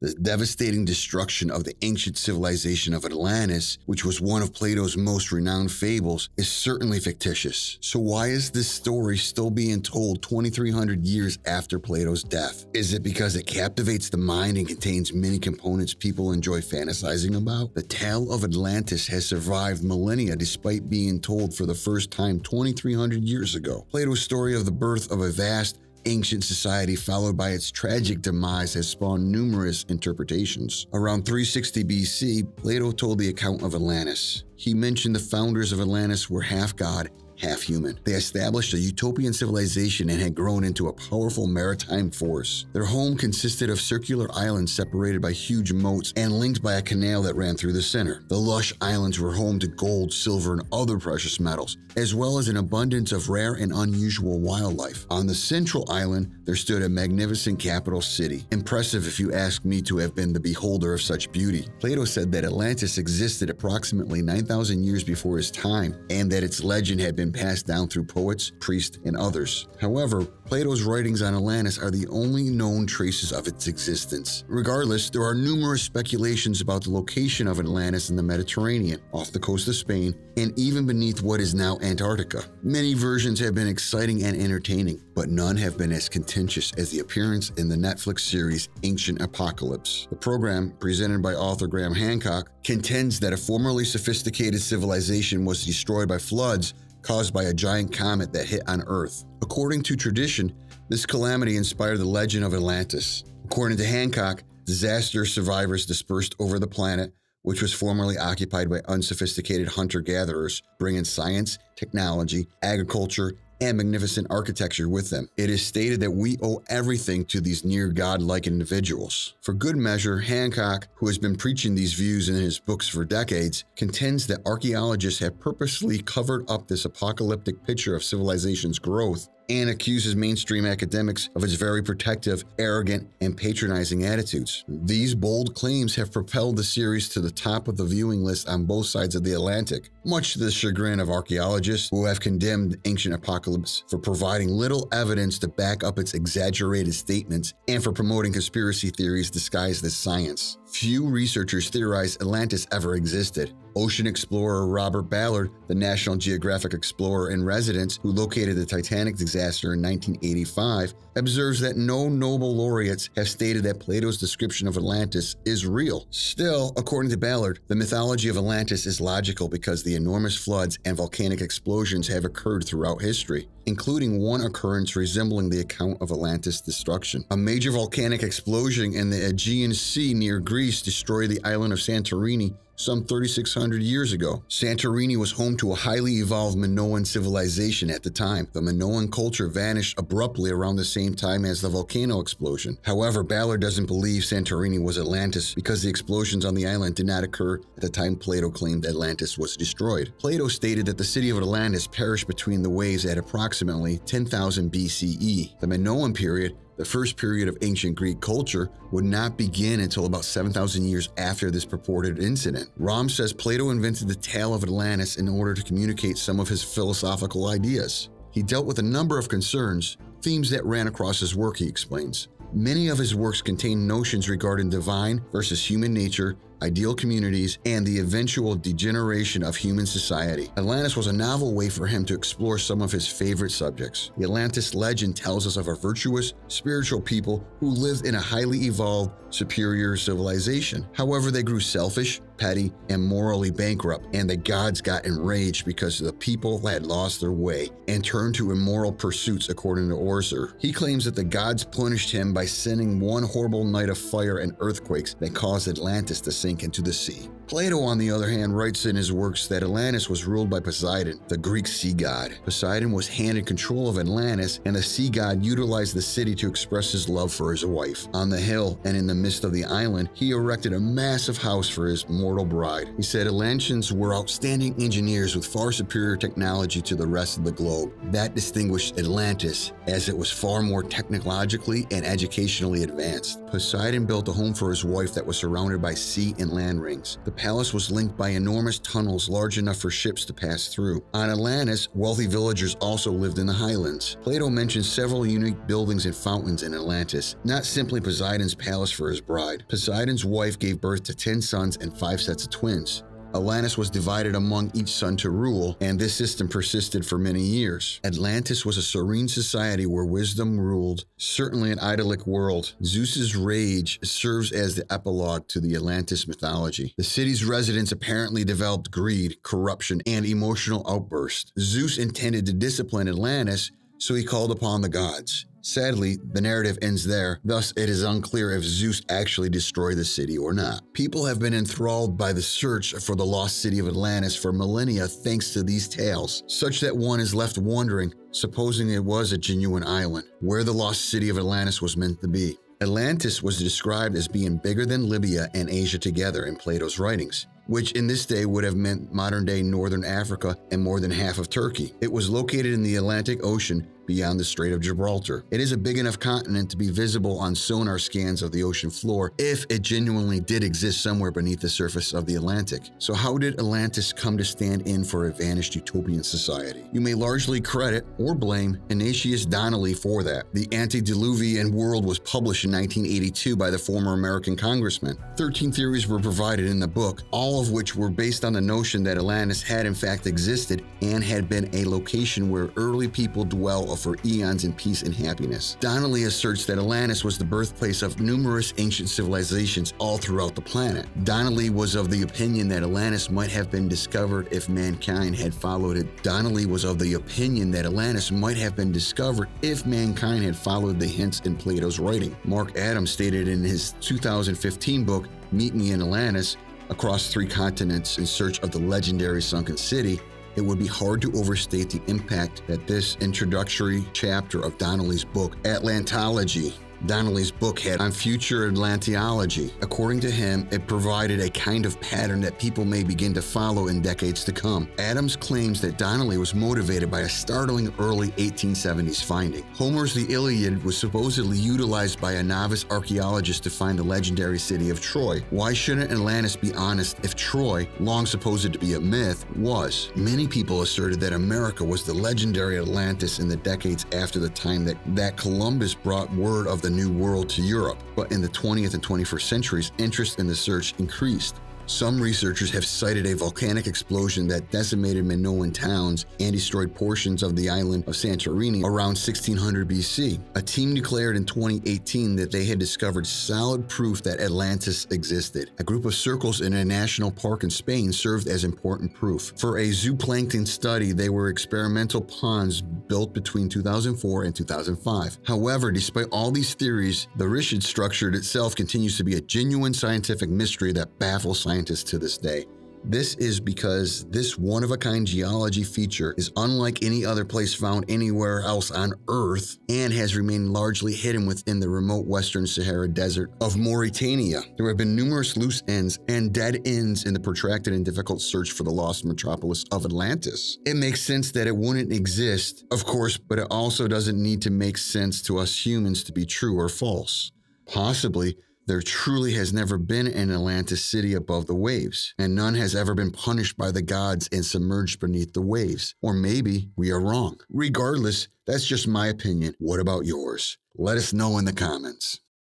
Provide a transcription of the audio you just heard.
The devastating destruction of the ancient civilization of Atlantis, which was one of Plato's most renowned fables, is certainly fictitious. So why is this story still being told 2,300 years after Plato's death? Is it because it captivates the mind and contains many components people enjoy fantasizing about? The tale of Atlantis has survived millennia despite being told for the first time 2,300 years ago. Plato's story of the birth of a vast, ancient society followed by its tragic demise has spawned numerous interpretations. Around 360 BC, Plato told the account of Atlantis. He mentioned the founders of Atlantis were half god, half human. They established a utopian civilization and had grown into a powerful maritime force. Their home consisted of circular islands separated by huge moats and linked by a canal that ran through the center. The lush islands were home to gold, silver, and other precious metals, as well as an abundance of rare and unusual wildlife. On the central island, there stood a magnificent capital city. Impressive if you ask me to have been the beholder of such beauty. Plato said that Atlantis existed approximately 9,000 years before his time, and that its legend had been passed down through poets, priests, and others. However, Plato's writings on Atlantis are the only known traces of its existence. Regardless, there are numerous speculations about the location of Atlantis in the Mediterranean, off the coast of Spain, and even beneath what is now Antarctica. Many versions have been exciting and entertaining, but none have been as contentious as the appearance in the Netflix series Ancient Apocalypse. The program, presented by author Graham Hancock, contends that a formerly sophisticated civilization was destroyed by floods caused by a giant comet that hit on Earth. According to tradition, this calamity inspired the legend of Atlantis. According to Hancock, disaster survivors dispersed over the planet, which was formerly occupied by unsophisticated hunter-gatherers, bringing science, technology, agriculture, and magnificent architecture with them. It is stated that we owe everything to these near God-like individuals. For good measure, Hancock, who has been preaching these views in his books for decades, contends that archaeologists have purposely covered up this apocalyptic picture of civilization's growth and accuses mainstream academics of its very protective, arrogant, and patronizing attitudes. These bold claims have propelled the series to the top of the viewing list on both sides of the Atlantic, much to the chagrin of archaeologists who have condemned Ancient Apocalypse for providing little evidence to back up its exaggerated statements and for promoting conspiracy theories disguised as science. Few researchers theorize Atlantis ever existed. Ocean explorer Robert Ballard, the National Geographic explorer in residence who located the Titanic disaster in 1985, observes that no Nobel laureates have stated that Plato's description of Atlantis is real. Still, according to Ballard, the mythology of Atlantis is logical because the enormous floods and volcanic explosions have occurred throughout history, including one occurrence resembling the account of Atlantis' destruction. A major volcanic explosion in the Aegean Sea near Greece destroyed the island of Santorini some 3,600 years ago. Santorini was home to a highly evolved Minoan civilization at the time. The Minoan culture vanished abruptly around the same time as the volcano explosion. However, Ballard doesn't believe Santorini was Atlantis because the explosions on the island did not occur at the time Plato claimed Atlantis was destroyed. Plato stated that the city of Atlantis perished between the waves at approximately 10,000 BCE. The Minoan period, the first period of ancient Greek culture, would not begin until about 7,000 years after this purported incident. Rom says Plato invented the tale of Atlantis in order to communicate some of his philosophical ideas. He dealt with a number of concerns, themes that ran across his work, he explains. Many of his works contain notions regarding divine versus human nature, ideal communities, and the eventual degeneration of human society. Atlantis was a novel way for him to explore some of his favorite subjects. The Atlantis legend tells us of a virtuous, spiritual people who lived in a highly evolved, superior civilization. However, they grew selfish, petty, and morally bankrupt, and the gods got enraged because the people had lost their way and turned to immoral pursuits, according to Orser. He claims that the gods punished him by sending one horrible night of fire and earthquakes that caused Atlantis to sink into the sea. Plato, on the other hand, writes in his works that Atlantis was ruled by Poseidon, the Greek sea god. Poseidon was handed control of Atlantis, and the sea god utilized the city to express his love for his wife. On the hill and in the midst of the island, he erected a massive house for his mortal bride. He said Atlanteans were outstanding engineers with far superior technology to the rest of the globe. That distinguished Atlantis, as it was far more technologically and educationally advanced. Poseidon built a home for his wife that was surrounded by sea and land rings. The palace was linked by enormous tunnels large enough for ships to pass through. On Atlantis, wealthy villagers also lived in the highlands. Plato mentions several unique buildings and fountains in Atlantis, not simply Poseidon's palace for his bride. Poseidon's wife gave birth to 10 sons and 5 sets of twins. Atlantis was divided among each son to rule, and this system persisted for many years. Atlantis was a serene society where wisdom ruled, certainly an idyllic world. Zeus's rage serves as the epilogue to the Atlantis mythology. The city's residents apparently developed greed, corruption, and emotional outbursts. Zeus intended to discipline Atlantis, so he called upon the gods. Sadly, the narrative ends there, thus it is unclear if Zeus actually destroyed the city or not. People have been enthralled by the search for the lost city of Atlantis for millennia thanks to these tales, such that one is left wondering, supposing it was a genuine island, where the lost city of Atlantis was meant to be. Atlantis was described as being bigger than Libya and Asia together in Plato's writings, which in this day would have meant modern-day northern Africa and more than half of Turkey. It was located in the Atlantic Ocean beyond the Strait of Gibraltar. It is a big enough continent to be visible on sonar scans of the ocean floor if it genuinely did exist somewhere beneath the surface of the Atlantic. So how did Atlantis come to stand in for a vanished utopian society? You may largely credit or blame Ignatius Donnelly for that. The Antediluvian World was published in 1982 by the former American congressman. 13 theories were provided in the book, all of which were based on the notion that Atlantis had in fact existed and had been a location where early people dwelled for eons in peace and happiness. Donnelly asserts that Atlantis was the birthplace of numerous ancient civilizations all throughout the planet. Donnelly was of the opinion that Atlantis might have been discovered if mankind had followed it. Donnelly was of the opinion that Atlantis might have been discovered if mankind had followed the hints in Plato's writing. Mark Adams stated in his 2015 book, Meet Me in Atlantis, Across 3 Continents in Search of the Legendary Sunken City, it would be hard to overstate the impact that this introductory chapter of Donnelly's book, Atlantology, Donnelly's book had on future Atlanteology. According to him, it provided a kind of pattern that people may begin to follow in decades to come. Adams claims that Donnelly was motivated by a startling early 1870s finding. Homer's The Iliad was supposedly utilized by a novice archaeologist to find the legendary city of Troy. Why shouldn't Atlantis be honest if Troy, long supposed to be a myth, was? Many people asserted that America was the legendary Atlantis in the decades after the time that Columbus brought word of the New World to Europe, but in the 20th and 21st centuries, interest in the search increased. Some researchers have cited a volcanic explosion that decimated Minoan towns and destroyed portions of the island of Santorini around 1600 BC. A team declared in 2018 that they had discovered solid proof that Atlantis existed. A group of circles in a national park in Spain served as important proof. For a zooplankton study, they were experimental ponds built between 2004 and 2005. However, despite all these theories, the Richard structure itself continues to be a genuine scientific mystery that baffles scientists to this day. This is because this one-of-a-kind geology feature is unlike any other place found anywhere else on Earth and has remained largely hidden within the remote western Sahara Desert of Mauritania. There have been numerous loose ends and dead ends in the protracted and difficult search for the lost metropolis of Atlantis. It makes sense that it wouldn't exist, of course, but it also doesn't need to make sense to us humans to be true or false. Possibly, there truly has never been an Atlantis city above the waves, and none has ever been punished by the gods and submerged beneath the waves. Or maybe we are wrong. Regardless, that's just my opinion. What about yours? Let us know in the comments.